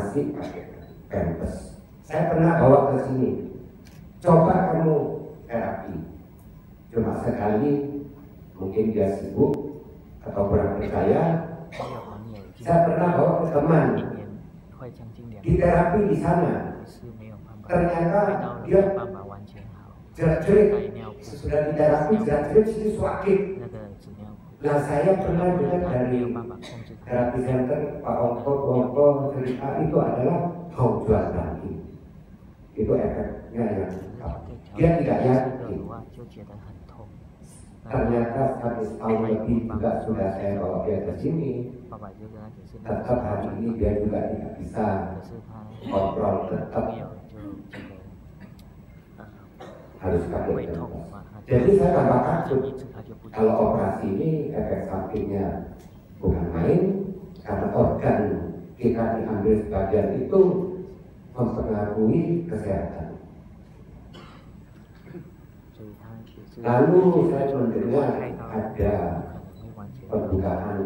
masih pakai pampers. Saya pernah bawa ke sini, coba kamu terapi. Cuma sekali, mungkin dia sibuk atau kurang percaya. Saya pernah bawa ke teman, di terapi di sana. Ternyata dia jerat-jerit, sesudah di terapi jerat-jerit sini sakit. Nah, saya pernah dengar dari terapi center Pak Ongko cerita itu adalah mau jual lagi. Itu efeknya yang dia tidak yakin. Ternyata habis tahun lebih juga sudah saya bawa dia ke sini. Tetap hari ini dia juga tidak bisa kontrol, tetap harus pakai pampers. Jadi saya tambah takut kalau operasi ini efek sampingnya bukan main, karena organ kita diambil sebagian itu mempengaruhi kesehatan. Lalu saya mendengar ada pembukaan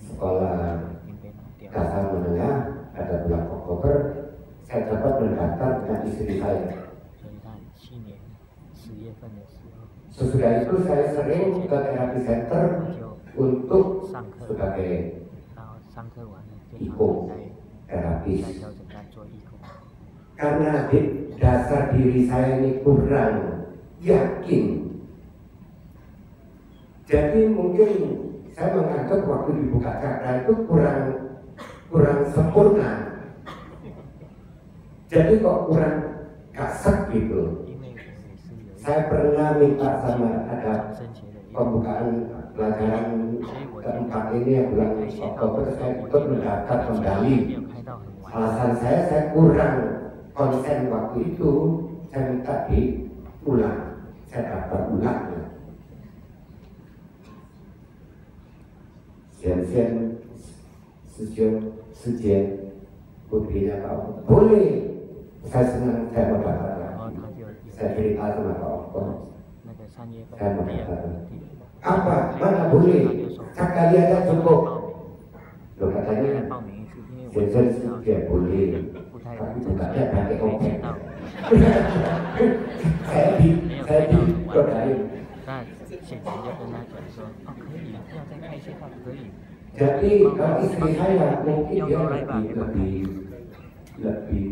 sekolah dasar menengah pada bulan Oktober. Saya dapat mendaftar dengan istri saya. Sesudah itu saya sering ke terapi center untuk sebagai terapis. Karena dasar diri saya ini kurang yakin. Jadi mungkin saya menganggap waktu dibuka cakra itu kurang sempurna. Jadi kok kurang kasar gitu. Saya pernah minta sama ada pembukaan pelajaran keempat ini yang bulan Oktober, saya ikut mendaftar kembali. Alasan saya kurang konsen waktu itu, saya minta diulang, saya daftar ulangnya. Sejen putrinya tahu, boleh, saya senang, saya mau daftar. Saya cerita sama Pak Ongko, saya mau daftar. Apa? Mana boleh? Sekali aja cukup. Loh katanya, dia boleh, tapi bukannya pakai obat. saya digodain. Jadi kalau istri saya mungkin dia lebih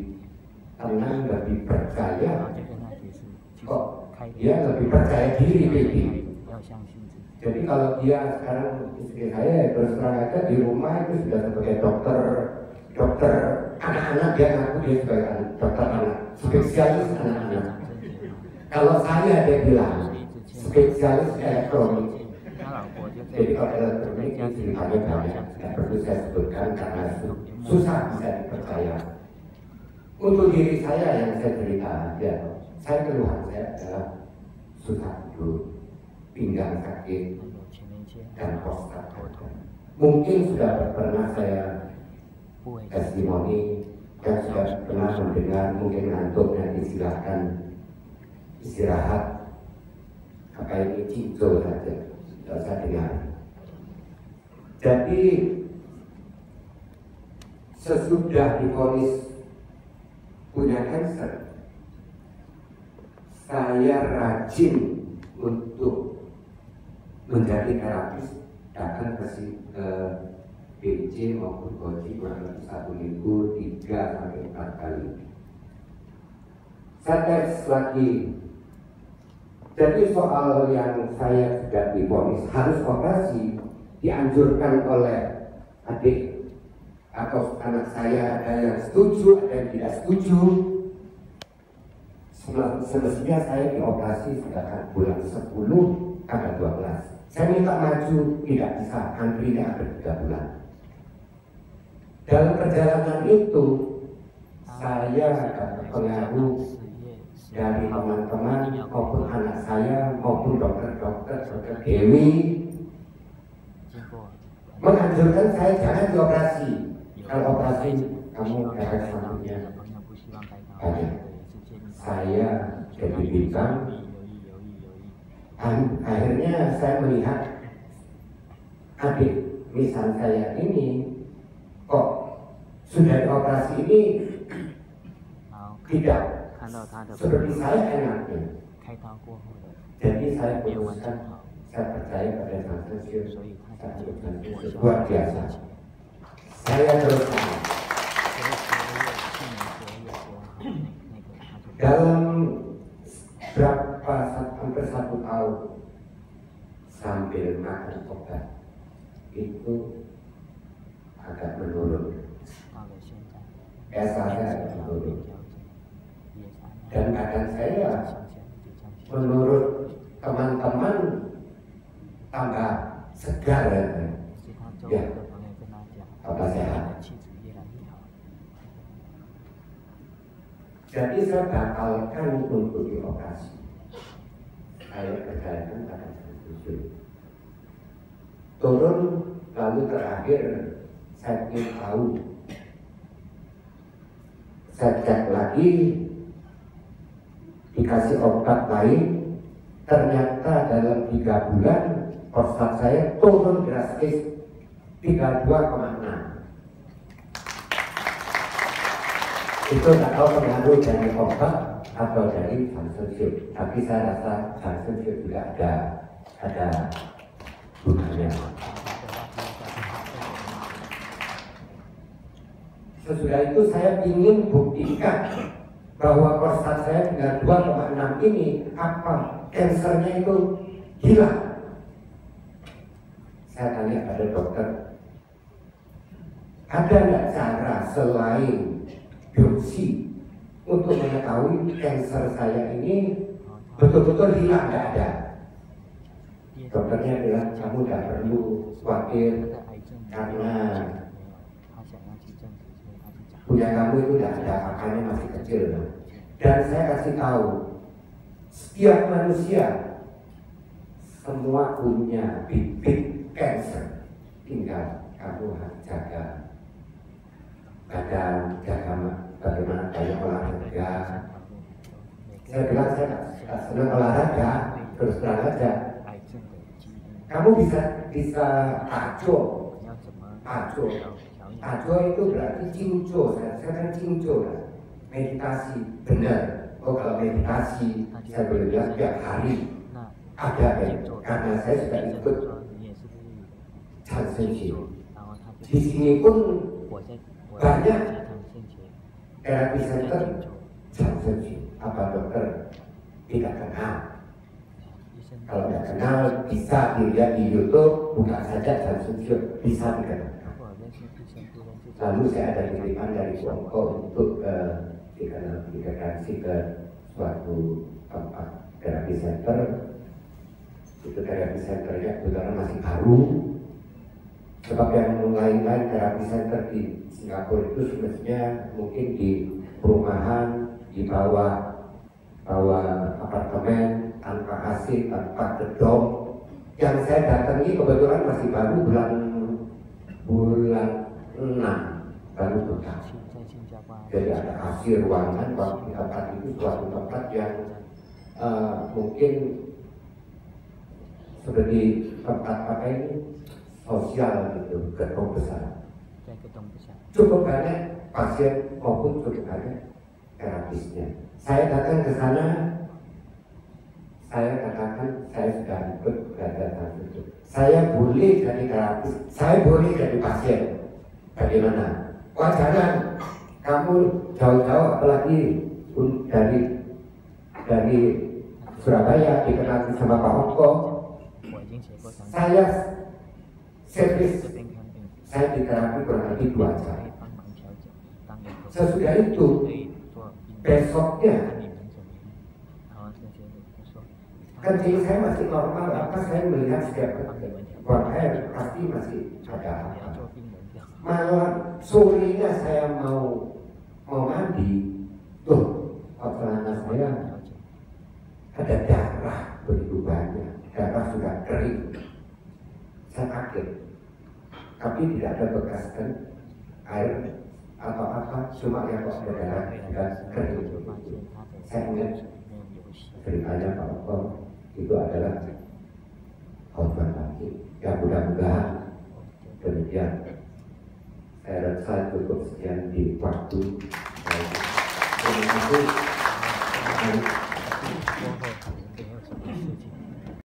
tenang, lebih percaya. Kok dia lebih percaya diri, baby. Jadi kalau dia sekarang istri saya terus terang aja di rumah itu sudah sebagai dokter anak-anak, dia ngaku dia sebagai dokter anak, spesialis anak-anak. Kalau saya dia bilang spesialis elektronik. Jadi kalau elektronik itu ceritanya banyak, tidak perlu saya sebutkan karena susah bisa dipercaya. Untuk diri saya yang saya cerita aja, saya keluhan saya adalah susah tidur, pinggang sakit, dan prostat. Mungkin sudah pernah saya testimoni dan sudah pernah mendengar, mungkin ngantuk, nanti silahkan istirahat. Apa ini cincul saja, tidak usah dengar. Jadi sesudah divonis punya kanker, saya rajin untuk menjadi terapis, datang ke BC maupun Koji kurang lebih 1 minggu 3 sampai 4 kali. Saya tes lagi. Jadi soal yang saya sudah divonis harus operasi, dianjurkan oleh adik atau anak saya, ada yang setuju, ada yang tidak setuju. Semestinya saya dioperasi sedangkan bulan 10 tanggal 12. Saya minta maju, tidak bisa, antrinya ada 3 bulan. Dalam perjalanan itu saya dapat pengaruh dari teman-teman maupun anak saya maupun dokter Dewi menganjurkan saya jangan dioperasi. Kalau operasi kamu efek sampingnya banyak. Saya jadi bintang. Akhirnya saya melihat adik misal saya ini kok sudah dioperasi ini tidak seperti saya enaknya. Jadi saya putuskan, saya percaya pada Sang Sensio, luar biasa. Saya teruskan. Dalam hampir 1 tahun sambil makan obat itu agak menurun. Saya agak menurun. Dan kadang saya menurut teman-teman tambah segar ya, tambah sehat. Jadi saya batalkan untuk dioperasi. Saya percayakan pada Sang Sensio. Turun lalu terakhir saya ingin tahu. Saya cek lagi, dikasih obat lain, ternyata dalam 3 bulan prostat saya turun drastis 32,6. Itu tak tahu pengaruh dari obat atau dari Sang Sensio, tapi saya rasa Sang Sensio juga ada gunanya. Sesudah itu saya ingin buktikan bahwa prostat saya dengan 2,6 ini apa kansernya itu hilang. Saya tanya pada dokter, ada nggak cara selain biopsi untuk mengetahui kanser saya ini betul-betul hilang? Nggak ada. Dokternya bilang kamu nggak perlu khawatir karena punya kamu itu tidak ada, makanya masih kecil. Dan saya kasih tahu, setiap manusia semua punya bibit kanker, tinggal kamu harus jaga badan, jaga bagaimana gaya olahraga. Saya bilang saya tidak senang olahraga, terus terang aja. Kamu bisa ajo itu berarti cinco, saya kan cinco lah. Meditasi benar. Oh kalau meditasi saya boleh bilang tiap hari ada karena saya sudah ikut Sang Sensio. Di sini pun banyak terapi center Sang Sensio. Apa dokter tidak kenal? Kalau tidak kenal bisa dilihat di YouTube, buka saja Sang Sensio, bisa dikenal. Lalu saya ada titipan dari Bongko untuk dikasih ke suatu tempat terapi center. Itu terapi centernya kebetulan masih baru. Sebab yang lain-lain terapi center di Singapura itu semestinya mungkin di perumahan, di bawah apartemen, tanpa AC, tanpa gedung. Yang saya datangi kebetulan masih baru bulan 6 baru buka. Jadi ada AC ruangan, waktu tempat itu suatu tempat yang mungkin seperti tempat apa ini sosial gitu, gedung besar. Cukup banyak pasien maupun cukup banyak terapisnya. Saya datang ke sana, saya katakan saya sudah ikut belajar itu. Saya boleh jadi terapis, saya boleh jadi pasien. Bagaimana? Wah jangan, kamu jauh-jauh apalagi dari Surabaya dikenal sama Pak Ongko. Saya servis, saya diterapi kurang lebih 2 jam. Sesudah itu besoknya kencing saya masih normal, apa saya melihat setiap buang air pasti masih ada apa. Malam sorenya saya mau mandi, tuh celana saya ada darah begitu banyak, darah sudah kering. Saya kaget, tapi tidak ada bekas kan air atau apa, cuma yang kok ada darah sudah kering. Saya ingat ceritanya Pak Ongko itu adalah khotbah lagi, yang mudah-mudahan demikian. Saya rasa cukup sekian di waktu. Terima kasih.